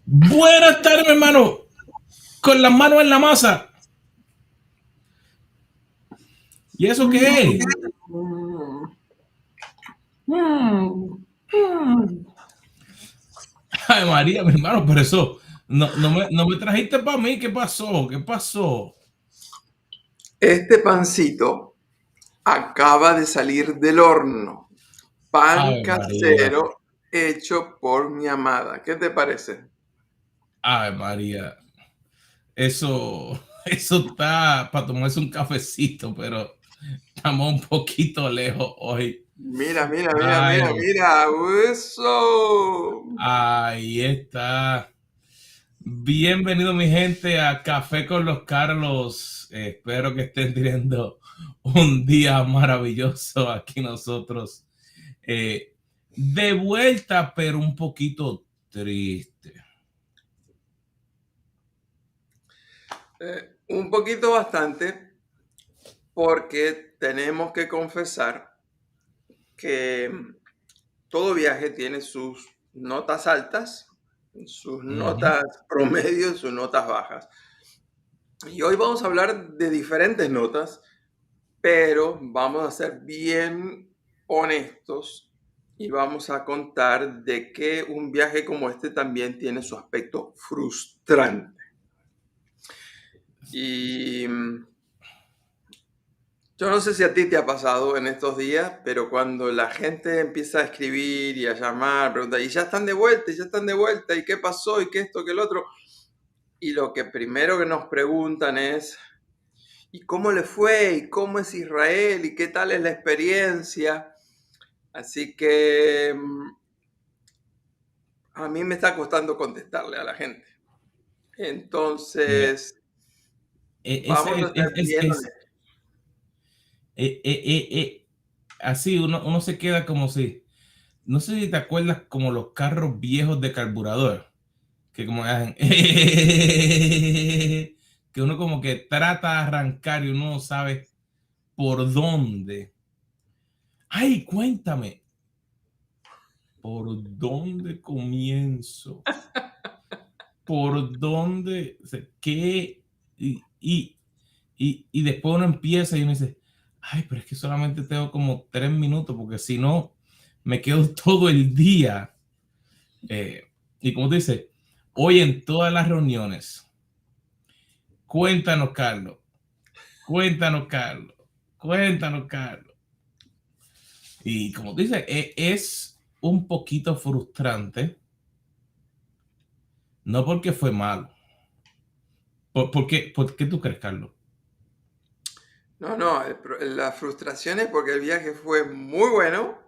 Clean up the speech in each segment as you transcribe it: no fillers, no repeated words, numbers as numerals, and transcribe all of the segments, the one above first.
Buenas tardes, mi hermano. Con las manos en la masa. ¿Y eso qué es? Ay, María, mi hermano, pero eso no me trajiste para mí. ¿Qué pasó? ¿Qué pasó? Este pancito acaba de salir del horno. Pan Ay, María. casero hecho por mi amada. ¿Qué te parece? Ay, María. Eso está para tomarse un cafecito, pero estamos un poquito lejos hoy. Mira, mira, mira, mira, Ay, mira. ¡Eso! ahí está. Bienvenido, mi gente, a Café con los Carlos. Espero que estén teniendo un día maravilloso aquí nosotros. Eh, de vuelta, pero un poquito triste. Un poquito bastante, porque tenemos que confesar que todo viaje tiene sus notas altas, sus Ujú. notas promedio y sus notas bajas. Y hoy vamos a hablar de diferentes notas, pero vamos a ser bien honestos y vamos a contar de que un viaje como este también tiene su aspecto frustrante. Y yo no sé si a ti te ha pasado en estos días, pero cuando la gente empieza a escribir y a llamar, preguntar, y ya están de vuelta, y ya están de vuelta, y qué pasó, y qué esto, qué el otro, y lo que primero que nos preguntan es, ¿y cómo le fue? ¿Y cómo es Israel? ¿Y qué tal es la experiencia? Así que a mí me está costando contestarle a la gente. Mira, Entonces, vamos a ese ser bien honestos. eh, eh, eh, eh, así uno se queda como si, no sé si te acuerdas como los carros viejos de carburador, que como hacen, que uno como que trata de arrancar y uno no sabe por dónde. Ay, cuéntame, ¿por dónde comienzo? ¿Por dónde? O sea, ¿qué? Y después uno empieza y uno dice, ay, pero es que solamente tengo como 3 minutos porque si no, me quedo todo el día. Eh, y como te dice, hoy en todas las reuniones, cuéntanos, Carlos, cuéntanos, Carlos, cuéntanos, Carlos. Y como te dice, es un poquito frustrante, no porque fue malo. ¿Por qué tú crees, Carlos? No, no, la frustración es porque el viaje fue muy bueno,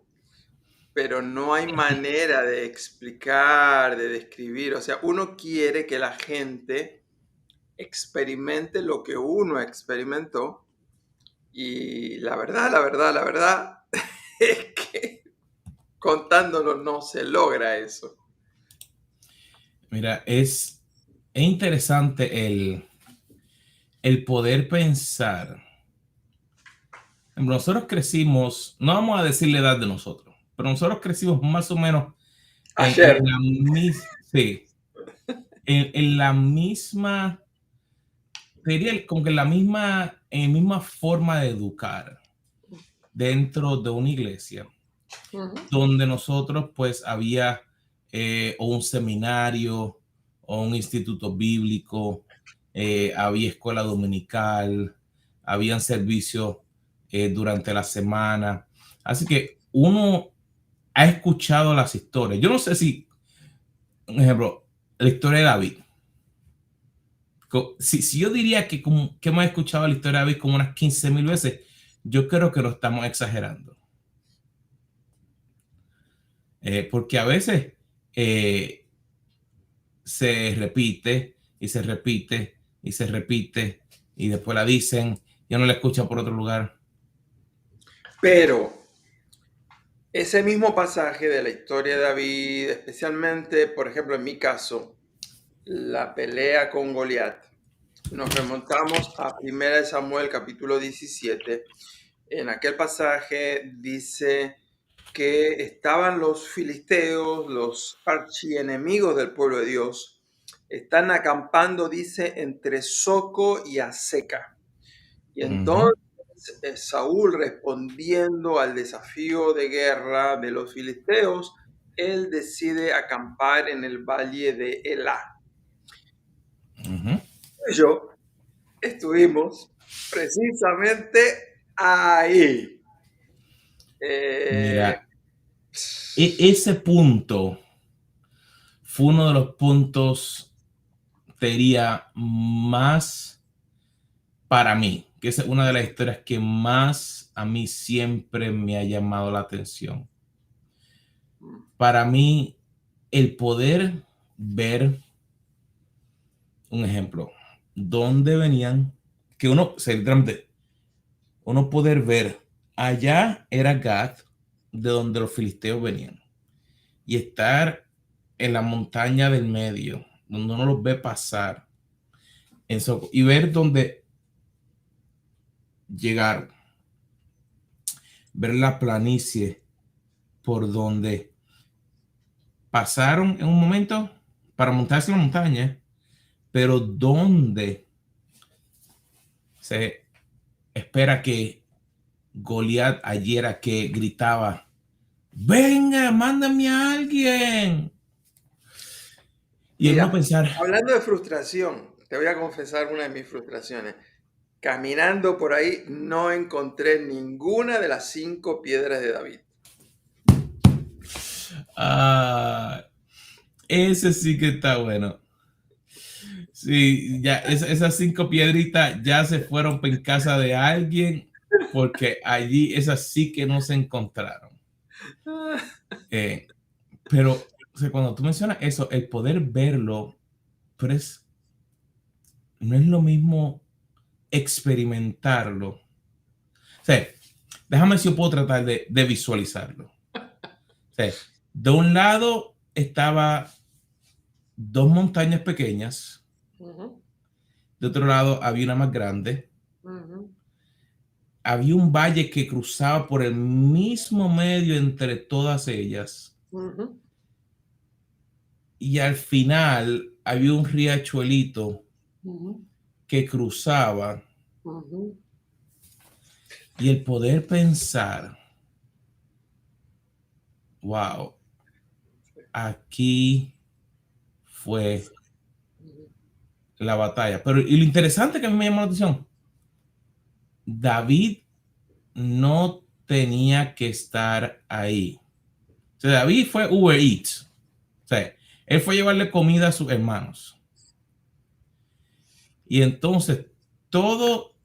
pero no hay manera de explicar, de describir. O sea, uno quiere que la gente experimente lo que uno experimentó y la verdad es que contándolo no se logra eso. Mira, es interesante el poder pensar. Nosotros crecimos, no vamos a decir la edad de nosotros, pero nosotros crecimos más o menos en Ayer. la misma, sí, en la misma, diría como que en la misma forma de educar dentro de una iglesia, Ujú. donde nosotros pues había o un seminario o un instituto bíblico, había escuela dominical, habían servicios durante la semana. Así que uno ha escuchado las historias. Yo no sé si, por ejemplo, la historia de David. Si yo diría que hemos escuchado la historia de David como unas 15,000 veces, yo creo que lo estamos exagerando. Porque a veces eh, se repite y se repite y se repite y después la dicen, ya no la escuchan por otro lugar. Pero ese mismo pasaje de la historia de David, especialmente, por ejemplo, en mi caso, la pelea con Goliat, nos remontamos a 1 Samuel capítulo 17. En aquel pasaje dice que estaban los filisteos, los archienemigos del pueblo de Dios, están acampando, dice, entre Soco y Aseca. Y Ujú, entonces Saúl, respondiendo al desafío de guerra de los filisteos, él decide acampar en el valle de Elá. ujú. Y yo estuvimos precisamente ahí. Eh, Mira, ese punto fue uno de los puntos, te diría, más para mí, que es una de las historias que más a mí siempre me ha llamado la atención. Para mí, el poder ver, un ejemplo, dónde venían, que uno, literalmente, uno poder ver, allá era Gad, de donde los filisteos venían, y estar en la montaña del medio, donde uno los ve pasar, y ver dónde llegaron, ver la planicie por donde pasaron en un momento para montarse en la montaña, pero donde se espera que Goliat ayer que gritaba, venga, mándame a alguien. Y el uno Mira, pensar, hablando de frustración, te voy a confesar una de mis frustraciones. Caminando por ahí no encontré ninguna de las 5 piedras de David. ah, ese sí que está bueno. Sí, ya esas 5 piedritas ya se fueron en casa de alguien porque allí esas sí que no se encontraron. Eh, pero o sea, cuando tú mencionas eso, el poder verlo, pero no es lo mismo experimentarlo. O sea, déjame ver si yo puedo tratar de visualizarlo. O sea, de un lado estaba dos montañas pequeñas, Ujú, de otro lado había una más grande, ujú, había un valle que cruzaba por el mismo medio entre todas ellas ujú, y al final había un riachuelito ujú, que cruzaba ujú, y el poder pensar, wow, aquí fue ujú. la batalla. Pero y lo interesante que a mí me llamó la atención, David no tenía que estar ahí. O sea, David fue Uber Eats. O sea, él fue a llevarle comida a sus hermanos. Y entonces todo,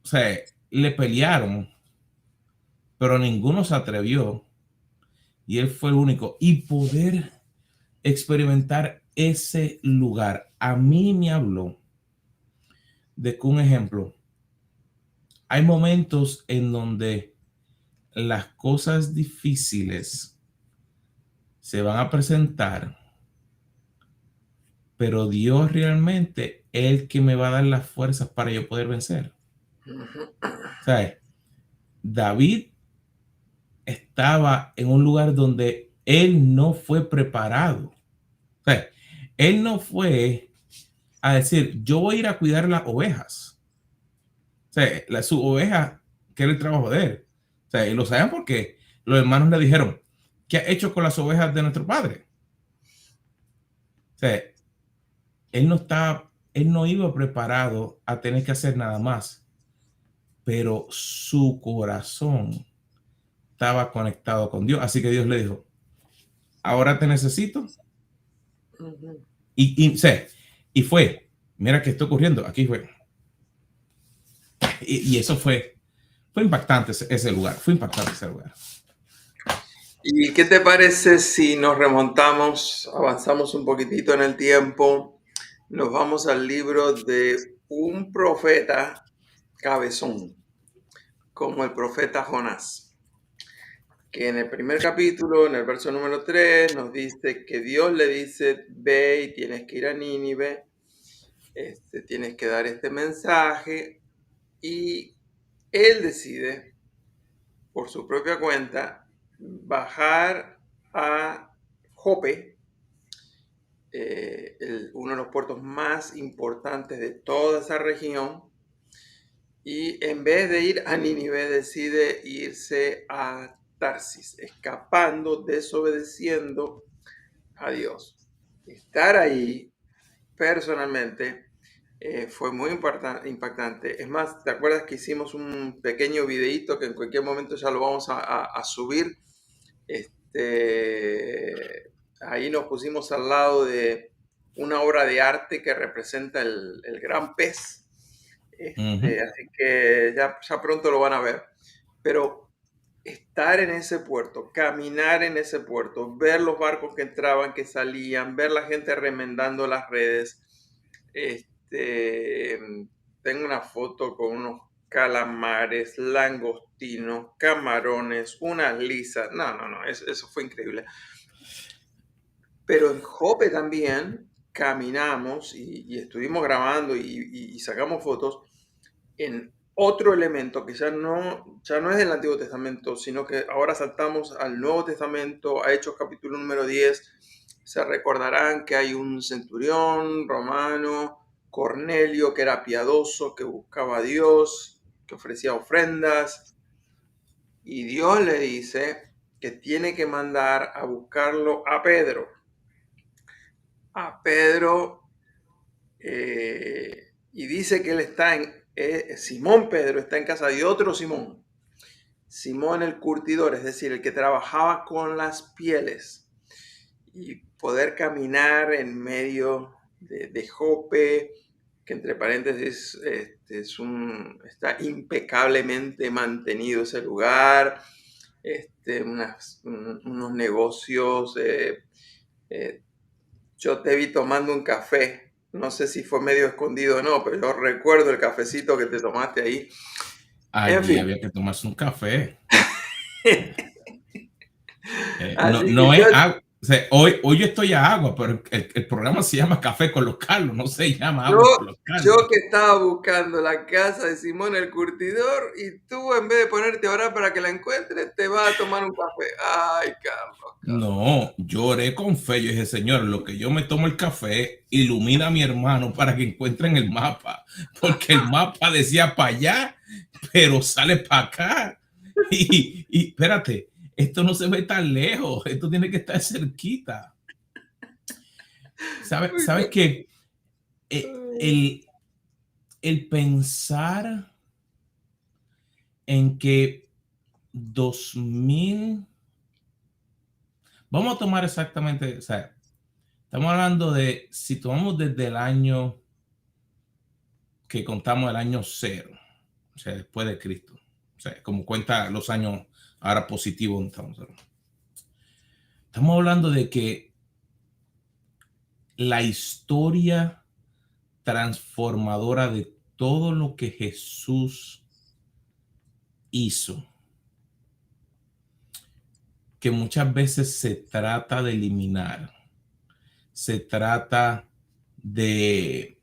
o sea, le pelearon, pero ninguno se atrevió. Y él fue el único. Y poder experimentar ese lugar, a mí me habló de que un ejemplo, hay momentos en donde las cosas difíciles se van a presentar, pero Dios realmente es el que me va a dar las fuerzas para yo poder vencer. ¿Sabes? David estaba en un lugar donde él no fue preparado. O sea, él no fue a decir, yo voy a ir a cuidar las ovejas. O sea, su oveja, que era el trabajo de él. O sea, y lo saben porque los hermanos le dijeron, ¿qué ha hecho con las ovejas de nuestro padre? O sea, él no iba preparado a tener que hacer nada más, pero su corazón estaba conectado con Dios. Así que Dios le dijo, ahora te necesito. Ujú. O sea, y fue, mira qué está ocurriendo, aquí fue. Y eso fue impactante ese lugar, fue impactante ese lugar. ¿Y qué te parece si nos remontamos, avanzamos un poquitito en el tiempo, nos vamos al libro de un profeta cabezón, como el profeta Jonás, que en el primer capítulo, en el verso número 3, nos dice que Dios le dice, ve y tienes que ir a Nínive, tienes que dar este mensaje, y él decide, por su propia cuenta, bajar a Jope, uno de los puertos más importantes de toda esa región, y en vez de ir a Nínive decide irse a Tarsis, escapando, desobedeciendo a Dios. Estar ahí personalmente fue muy impactante. Es más, ¿te acuerdas que hicimos un pequeño videíto que en cualquier momento ya lo vamos a subir? Ahí nos pusimos al lado de una obra de arte que representa el gran pez. Así que ya pronto lo van a ver. Pero estar en ese puerto, caminar en ese puerto, ver los barcos que entraban, que salían, ver la gente remendando las redes. Tengo una foto con unos calamares, langostinos, camarones, unas lisas. No, eso fue increíble. Pero en Jope también caminamos y estuvimos grabando y sacamos fotos en otro elemento que ya no es del Antiguo Testamento, sino que ahora saltamos al Nuevo Testamento, a Hechos capítulo número 10. Se recordarán que hay un centurión romano, Cornelio, que era piadoso, que buscaba a Dios, que ofrecía ofrendas, y Dios le dice que tiene que mandar a buscarlo a Pedro. Y dice que él está Simón Pedro está en casa de otro Simón, Simón el curtidor, es decir, el que trabajaba con las pieles, y poder caminar en medio de Jope, que entre paréntesis está impecablemente mantenido ese lugar, unos negocios. Yo te vi tomando un café, no sé si fue medio escondido o no, pero yo recuerdo el cafecito que te tomaste ahí. Allí había que tomarse un café. Así no que es agua. O sea, hoy yo estoy a agua, pero el programa se llama Café con los Carlos, no se llama Agua con los Carlos. Yo que estaba buscando la casa de Simón el curtidor, y tú, en vez de ponerte a orar para que la encuentres, te vas a tomar un café. Ay, Carlos. No, yo oré con fe. Yo dije, Señor, lo que yo me tomo el café, ilumina a mi hermano para que encuentren el mapa, porque el mapa decía para allá, pero sale para acá. Y espérate, esto no se ve tan lejos, esto tiene que estar cerquita. ¿Sabes qué? El pensar en que 2000, vamos a tomar exactamente, o sea, estamos hablando de, si tomamos desde el año que contamos, el año 0, o sea, después de Cristo, o sea, como cuenta los años ahora positivos, estamos hablando de que la historia transformadora de todo lo que Jesús hizo, que muchas veces se trata de eliminar, se trata de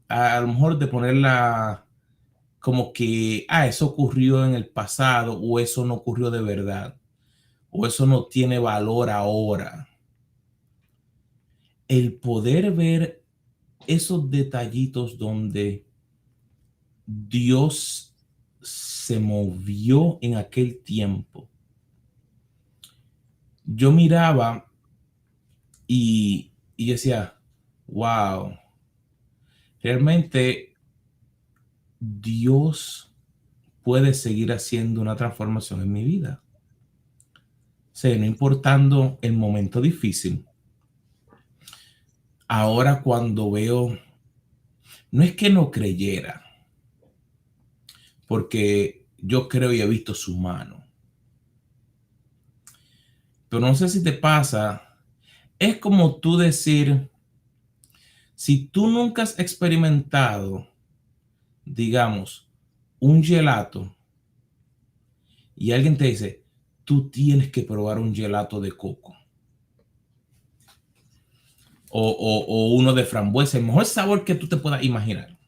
a lo mejor de ponerla como que eso ocurrió en el pasado, o eso no ocurrió de verdad, o eso no tiene valor ahora. El poder ver esos detallitos donde Dios se movió en aquel tiempo. Yo miraba y decía, wow, realmente Dios puede seguir haciendo una transformación en mi vida. O sea, no importando el momento difícil. Ahora cuando veo, no es que no creyera, porque yo creo y he visto su mano. Pero no sé si te pasa, es como tú decir, si tú nunca has experimentado, digamos, un gelato, y alguien te dice, tú tienes que probar un gelato de coco. O uno de frambuesa, el mejor sabor que tú te puedas imaginar.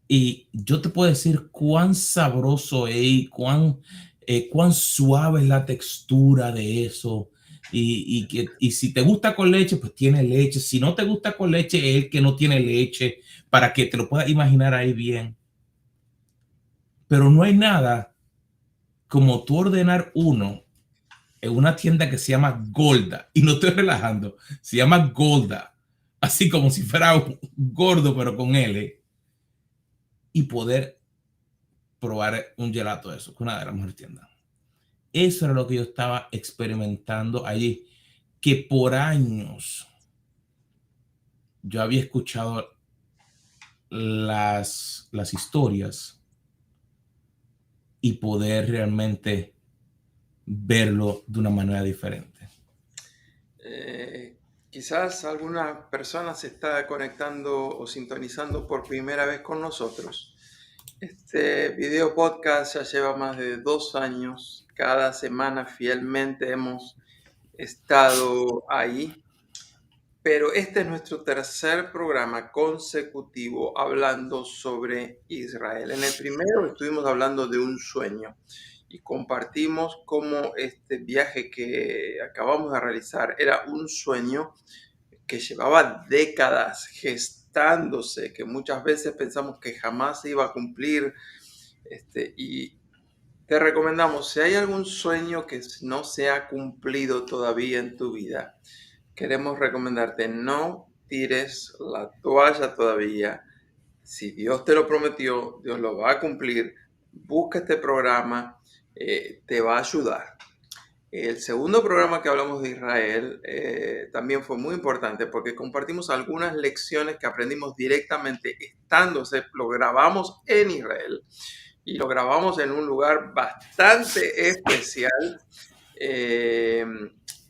Y yo te puedo decir cuán sabroso es y cuán cuán suave es la textura de eso. Y si te gusta con leche, pues tiene leche. Si no te gusta con leche, es el que no tiene leche, para que te lo puedas imaginar ahí bien. Pero no hay nada como tú ordenar uno en una tienda que se llama Golda. Y no estoy relajando, se llama Golda. Así como si fuera un gordo, pero con L. Y poder probar un gelato de eso, que una de las mejores tiendas. Eso era lo que yo estaba experimentando allí, que por años yo había escuchado las historias y poder realmente verlo de una manera diferente. Quizás alguna persona se está conectando o sintonizando por primera vez con nosotros. Este video podcast ya lleva más de 2 años. Cada semana fielmente hemos estado ahí. Pero este es nuestro tercer programa consecutivo hablando sobre Israel. En el primero estuvimos hablando de un sueño y compartimos cómo este viaje que acabamos de realizar era un sueño que llevaba décadas gestándose, que muchas veces pensamos que jamás se iba a cumplir. Y te recomendamos, si hay algún sueño que no se ha cumplido todavía en tu vida, queremos recomendarte, no tires la toalla todavía. Si Dios te lo prometió, Dios lo va a cumplir. Busca este programa, te va a ayudar. El segundo programa que hablamos de Israel también fue muy importante porque compartimos algunas lecciones que aprendimos directamente estando, lo grabamos en Israel y lo grabamos en un lugar bastante especial.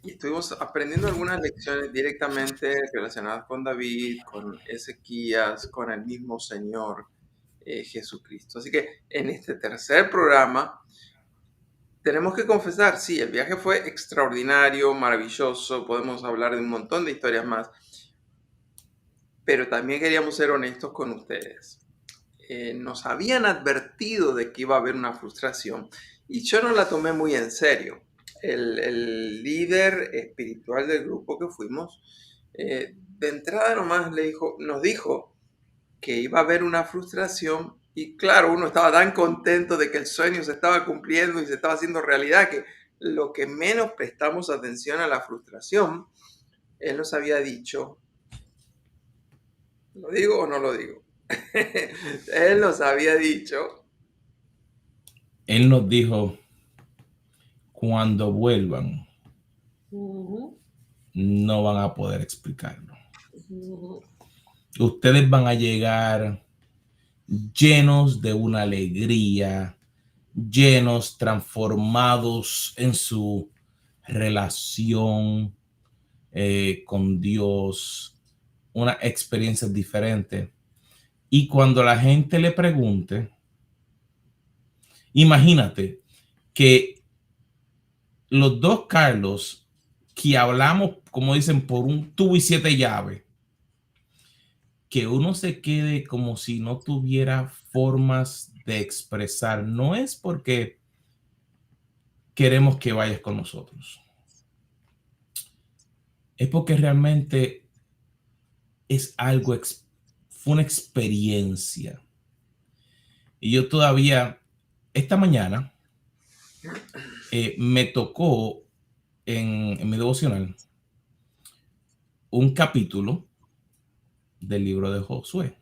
Y estuvimos aprendiendo algunas lecciones directamente relacionadas con David, con Ezequías, con el mismo Señor Jesucristo. Así que en este tercer programa tenemos que confesar, sí, el viaje fue extraordinario, maravilloso, podemos hablar de un montón de historias más, pero también queríamos ser honestos con ustedes. Nos habían advertido de que iba a haber una frustración y yo no la tomé muy en serio. El líder espiritual del grupo que fuimos, de entrada nomás nos dijo que iba a haber una frustración y claro, uno estaba tan contento de que el sueño se estaba cumpliendo y se estaba haciendo realidad que lo que menos prestamos atención a la frustración, él nos había dicho, ¿lo digo o no lo digo? Él nos había dicho. Él nos dijo, cuando vuelvan, no van a poder explicarlo. Ustedes van a llegar llenos de una alegría, llenos, transformados en su relación con Dios, una experiencia diferente. Y cuando la gente le pregunte, imagínate que los dos Carlos que hablamos, como dicen, por un tubo y 7 llaves, que uno se quede como si no tuviera formas de expresar, no es porque queremos que vayas con nosotros, es porque realmente es algo, fue una experiencia. Y yo todavía, esta mañana, me tocó en mi devocional un capítulo del libro de Josué.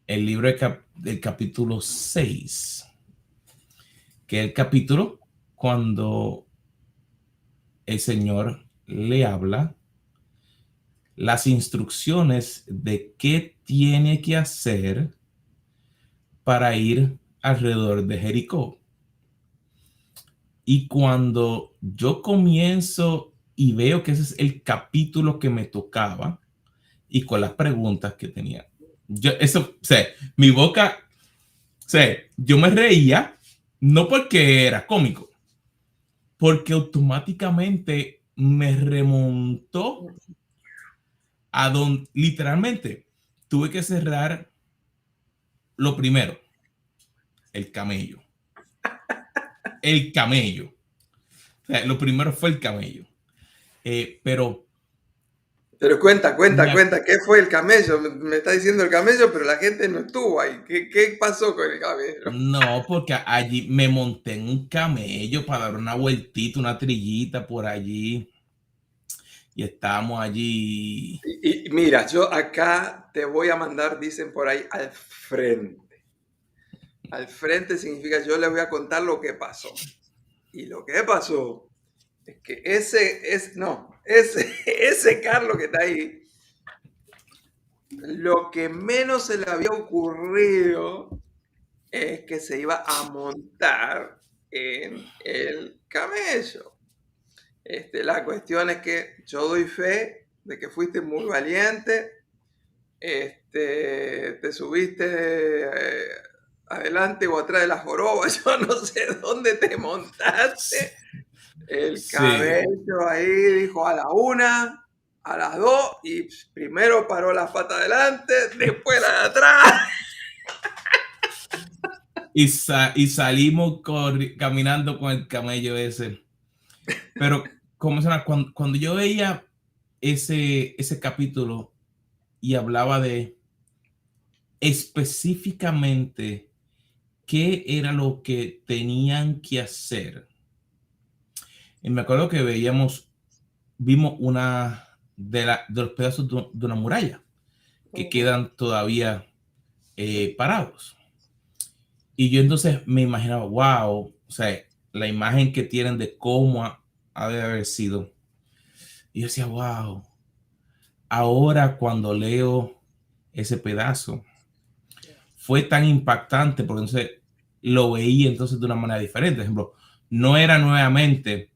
El libro del capítulo 6, que es el capítulo cuando el Señor le habla las instrucciones de qué tiene que hacer para ir alrededor de Jericó. Y cuando yo comienzo y veo que ese es el capítulo que me tocaba y con las preguntas que tenía, mi boca, yo me reía, no porque era cómico, porque automáticamente me remontó a donde literalmente tuve que cerrar lo primero, el camello. el camello. O sea, lo primero fue el camello. Pero Pero cuenta, me ¿qué fue el camello? Me está diciendo el camello, pero la gente no estuvo ahí. ¿Qué pasó con el camello? no, porque allí me monté en un camello para dar una vueltita, una trillita por allí. Y estábamos allí. Y mira, yo acá te voy a mandar, dicen por ahí, al frente. Al frente significa yo les voy a contar lo que pasó. Y lo que pasó es que ese Carlos que está ahí, lo que menos se le había ocurrido es que se iba a montar en el camello. La cuestión es que yo doy fe de que fuiste muy valiente, te subiste adelante o atrás de la joroba, yo no sé dónde te montaste. El Sí. camello ahí dijo a la una, a las dos, y primero paró la pata adelante, después la de atrás. Y salimos caminando con el camello ese. Pero, como se llama? Cuando yo veía ese capítulo y hablaba de específicamente qué era lo que tenían que hacer. Y me acuerdo que vimos una de los pedazos de una muralla que Ujú. quedan todavía parados. Y yo entonces me imaginaba, wow, o sea, la imagen que tienen de cómo ha de haber sido. Y yo decía, wow, ahora cuando leo ese pedazo, fue tan impactante porque entonces lo veía entonces de una manera diferente. Por ejemplo, no era nuevamente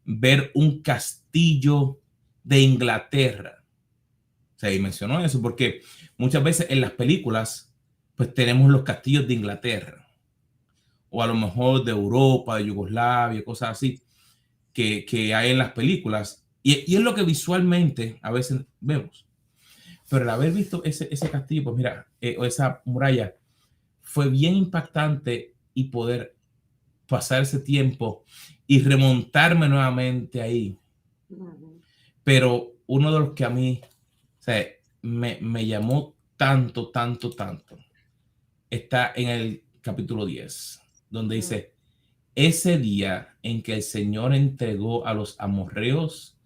ver un castillo de Inglaterra. O sea, y mencionó eso porque muchas veces en las películas, pues tenemos los castillos de Inglaterra o a lo mejor de Europa, de Yugoslavia, cosas así que hay en las películas. Y es lo que visualmente a veces vemos. Pero el haber visto ese castillo, pues mira, o esa muralla, fue bien impactante y poder pasar ese tiempo y remontarme nuevamente ahí. Ujú. Pero uno de los que a mí, o sea, me llamó tanto, tanto, tanto, está en el capítulo 10 donde Ujú. dice, ese día en que el Señor entregó a los amorreos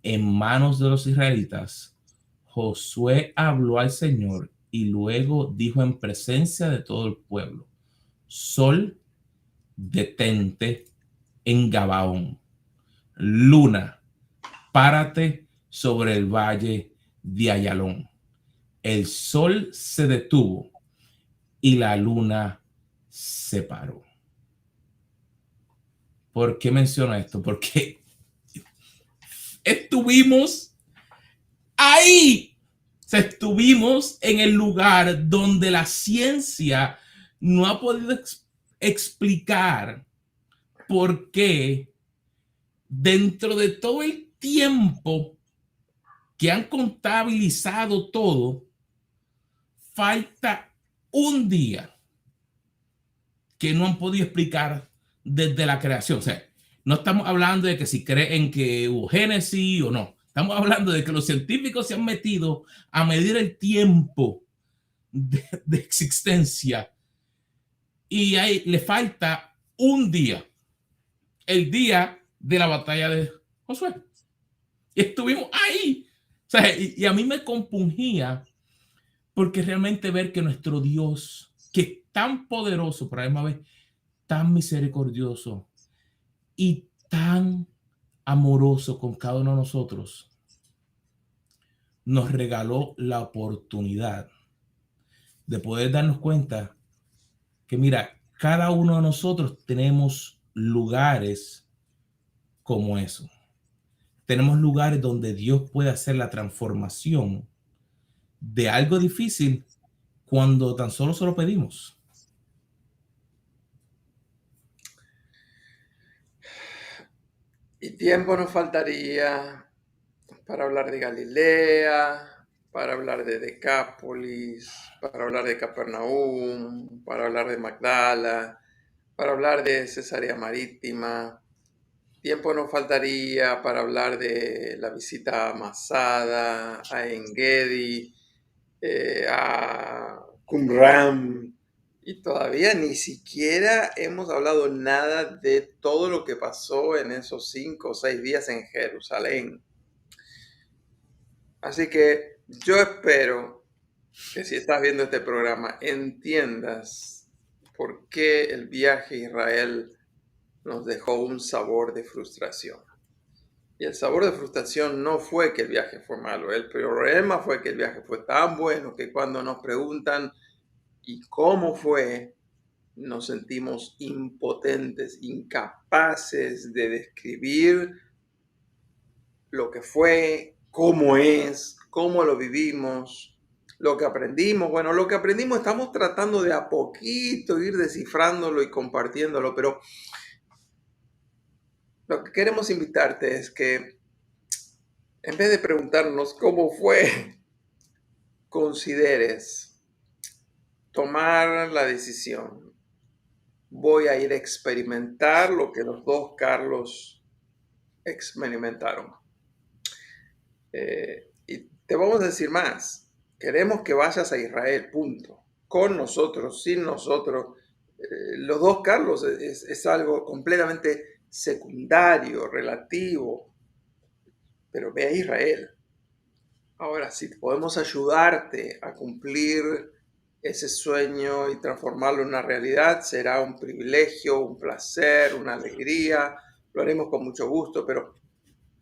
en manos de los israelitas, Josué habló al Señor y luego dijo en presencia de todo el pueblo, Sol, detente en Gabaón. Luna, párate sobre el valle de Ayalón. El sol se detuvo y la luna se paró. ¿Por qué menciono esto? Porque estuvimos ahí. O sea, estuvimos en el lugar donde la ciencia no ha podido explicar por qué dentro de todo el tiempo que han contabilizado todo, falta un día que no han podido explicar desde la creación. O sea, no estamos hablando de que si creen que hubo génesis o no. Estamos hablando de que los científicos se han metido a medir el tiempo de existencia y ahí le falta un día, el día de la batalla de Josué. Y estuvimos ahí. O sea, y a mí me compungía porque realmente ver que nuestro Dios, que es tan poderoso, pero a la misma vez tan misericordioso y tan amoroso con cada uno de nosotros, nos regaló la oportunidad de poder darnos cuenta que, mira, cada uno de nosotros tenemos lugares como eso. Tenemos lugares donde Dios puede hacer la transformación de algo difícil cuando tan solo se lo pedimos. Y tiempo nos faltaría para hablar de Galilea, para hablar de Decápolis, para hablar de Capernaum, para hablar de Magdala, para hablar de Cesarea Marítima. Tiempo nos faltaría para hablar de la visita a Masada, a Engedi, a Qumran. Y todavía ni siquiera hemos hablado nada de todo lo que pasó en esos 5 o 6 días en Jerusalén. Así que yo espero que si estás viendo este programa entiendas por qué el viaje a Israel nos dejó un sabor de frustración. Y el sabor de frustración no fue que el viaje fue malo, el problema fue que el viaje fue tan bueno que cuando nos preguntan ¿y cómo fue? Nos sentimos impotentes, incapaces de describir lo que fue, cómo es, cómo lo vivimos, lo que aprendimos. Bueno, lo que aprendimos estamos tratando de a poquito ir descifrándolo y compartiéndolo, pero lo que queremos invitarte es que en vez de preguntarnos cómo fue, consideres tomar la decisión. Voy a ir a experimentar lo que los dos Carlos experimentaron. Y te vamos a decir más. Queremos que vayas a Israel, punto. Con nosotros, sin nosotros. Los dos Carlos es algo completamente secundario, relativo. Pero ve a Israel. Ahora, si podemos ayudarte a cumplir ese sueño y transformarlo en una realidad, será un privilegio, un placer, una alegría. Lo haremos con mucho gusto, pero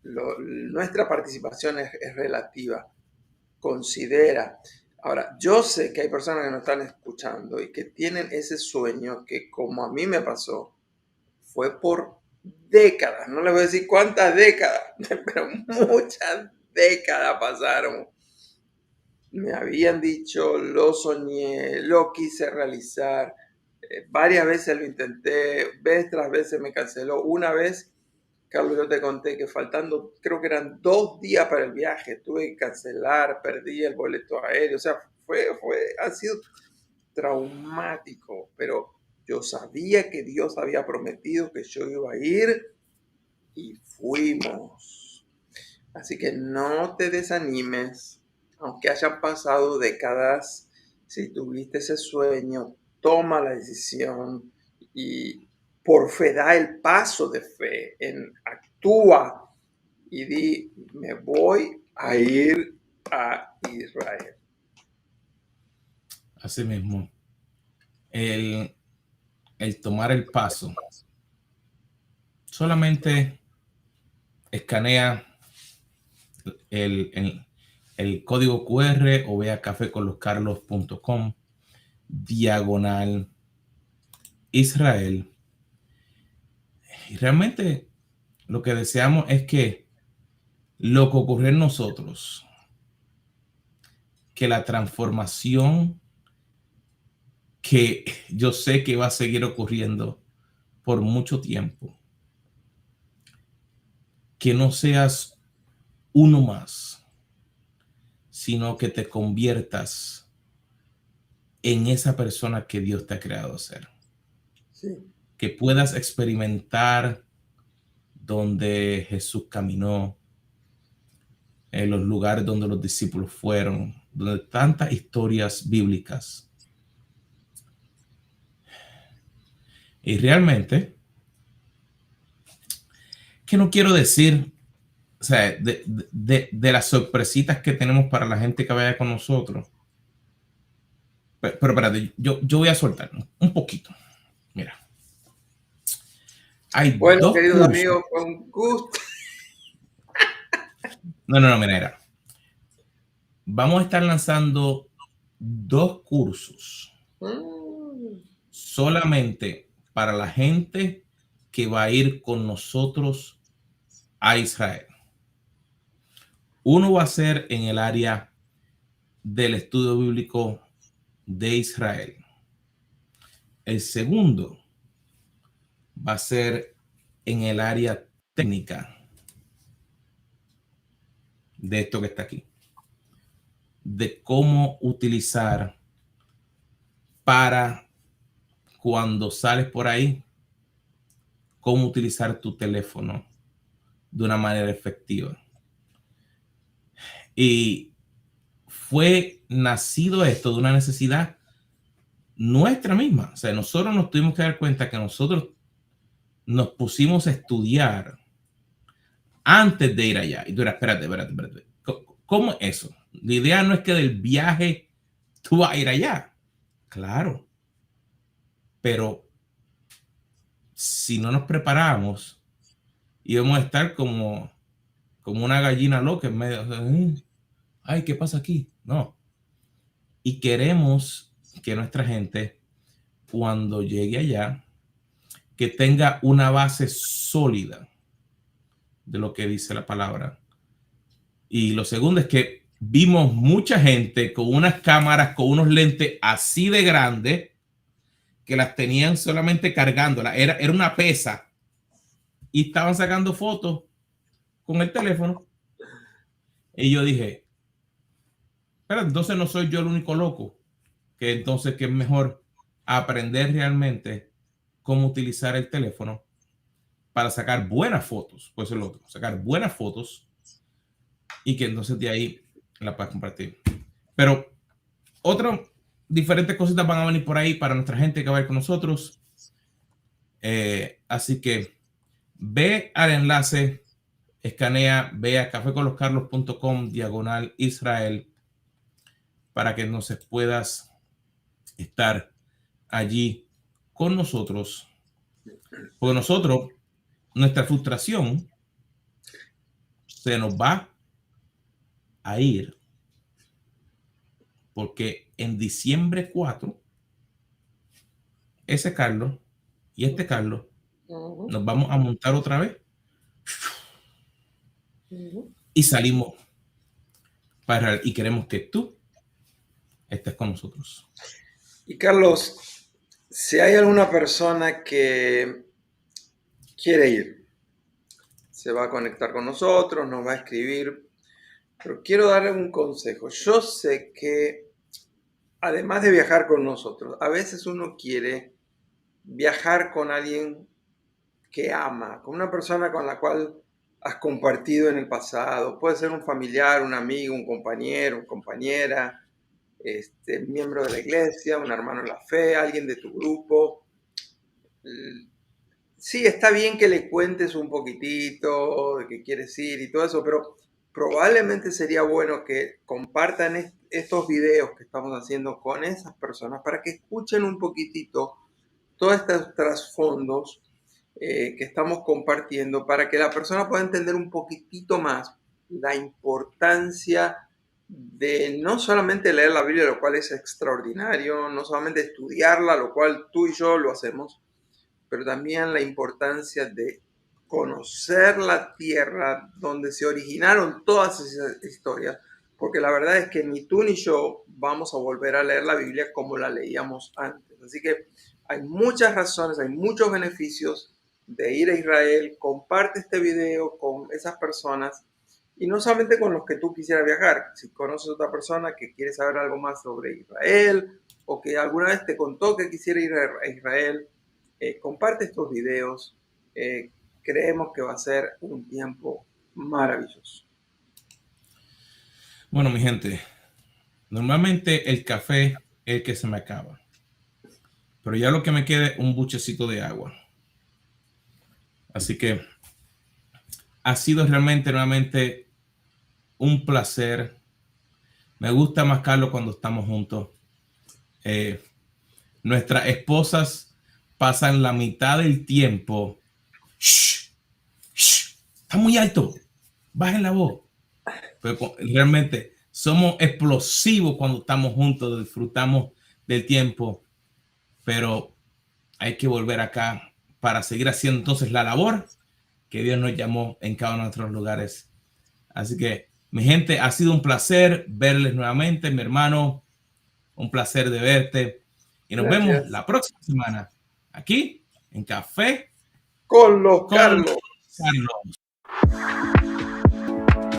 nuestra participación es relativa. Considera. Ahora, yo sé que hay personas que nos están escuchando y que tienen ese sueño que, como a mí me pasó, fue por décadas. No les voy a decir cuántas décadas, pero muchas décadas pasaron. Me habían dicho, lo soñé, lo quise realizar. Varias veces lo intenté, vez tras vez me canceló. Una vez, Carlos, yo te conté que faltando, creo que eran 2 días para el viaje, tuve que cancelar, perdí el boleto aéreo. O sea, ha sido traumático, pero yo sabía que Dios había prometido que yo iba a ir y fuimos. Así que no te desanimes, aunque hayan pasado décadas. Si tuviste ese sueño, toma la decisión y por fe da el paso de fe, actúa y di, me voy a ir a Israel. Así mismo, el tomar el paso, solamente escanea el código QR o ve a cafeconloscarlos.com diagonal Israel. Y realmente lo que deseamos es que lo que ocurre en nosotros, que la transformación que yo sé que va a seguir ocurriendo por mucho tiempo, que no seas uno más, sino que te conviertas en esa persona que Dios te ha creado ser. Sí. Que puedas experimentar donde Jesús caminó, en los lugares donde los discípulos fueron, donde tantas historias bíblicas. Y realmente, que no quiero decir, o sea, de las sorpresitas que tenemos para la gente que vaya con nosotros. Pero espérate, yo voy a soltar un poquito. Mira, hay Bueno, dos queridos cursos. amigos, con gusto. No, mira. Vamos a estar lanzando 2 cursos solamente para la gente que va a ir con nosotros a Israel. Uno va a ser en el área del estudio bíblico de Israel. El segundo va a ser en el área técnica de esto que está aquí, de cómo utilizar para cuando sales por ahí cómo utilizar tu teléfono de una manera efectiva. Y fue nacido esto de una necesidad nuestra misma. O sea, nosotros nos tuvimos que dar cuenta que nosotros nos pusimos a estudiar antes de ir allá. Y tú dirás, espérate. ¿Cómo es eso? La idea no es que del viaje tú vas a ir allá. Claro. Pero si no nos preparamos, íbamos a estar como una gallina loca en medio. O sea, ay, ¿qué pasa aquí? No. Y queremos que nuestra gente, cuando llegue allá, que tenga una base sólida de lo que dice la palabra. Y lo segundo es que vimos mucha gente con unas cámaras, con unos lentes así de grandes, que las tenían solamente cargándola. Era una pesa. Y estaban sacando fotos con el teléfono. Y yo dije, pero entonces no soy yo el único loco. Que entonces que es mejor aprender realmente cómo utilizar el teléfono para sacar buenas fotos. Pues es lo otro, sacar buenas fotos y que entonces de ahí la puedas compartir. Pero otras diferentes cositas van a venir por ahí para nuestra gente que va a ir con nosotros. Así que ve al enlace, escanea, ve a cafeconloscarlos.com/Israel para que entonces puedas estar allí con nosotros. Porque nosotros, nuestra frustración se nos va a ir porque en diciembre 4 ese Carlos y este Carlos nos vamos a montar otra vez y salimos para y queremos que tú estés con nosotros. Y Carlos, si hay alguna persona que quiere ir, se va a conectar con nosotros, nos va a escribir, pero quiero darle un consejo. Yo sé que además de viajar con nosotros, a veces uno quiere viajar con alguien que ama, con una persona con la cual has compartido en el pasado. Puede ser un familiar, un amigo, un compañero, una compañera, miembro de la iglesia, un hermano en la fe, alguien de tu grupo. Sí, está bien que le cuentes un poquitito de que quieres ir y todo eso, pero probablemente sería bueno que compartan estos videos que estamos haciendo con esas personas para que escuchen un poquitito todos estos trasfondos que estamos compartiendo para que la persona pueda entender un poquitito más la importancia de no solamente leer la Biblia, lo cual es extraordinario, no solamente estudiarla, lo cual tú y yo lo hacemos, pero también la importancia de conocer la tierra donde se originaron todas esas historias, porque la verdad es que ni tú ni yo vamos a volver a leer la Biblia como la leíamos antes. Así que hay muchas razones, hay muchos beneficios de ir a Israel. Comparte este video con esas personas y no solamente con los que tú quisieras viajar. Si conoces a otra persona que quiere saber algo más sobre Israel o que alguna vez te contó que quisiera ir a Israel, comparte estos videos. Creemos que va a ser un tiempo maravilloso. Bueno, mi gente, normalmente el café es el que se me acaba, pero ya lo que me queda es un buchecito de agua. Así que ha sido realmente un placer. Me gusta más, Carlos, cuando estamos juntos. Nuestras esposas pasan la mitad del tiempo. Shh, shh, está muy alto. Bajen la voz. Pero realmente somos explosivos cuando estamos juntos, disfrutamos del tiempo. Pero hay que volver acá para seguir haciendo entonces la labor que Dios nos llamó en cada uno de nuestros lugares. Así que, mi gente, ha sido un placer verles nuevamente, mi hermano. Un placer de verte. Y nos vemos la próxima semana aquí en Café con los Carlos.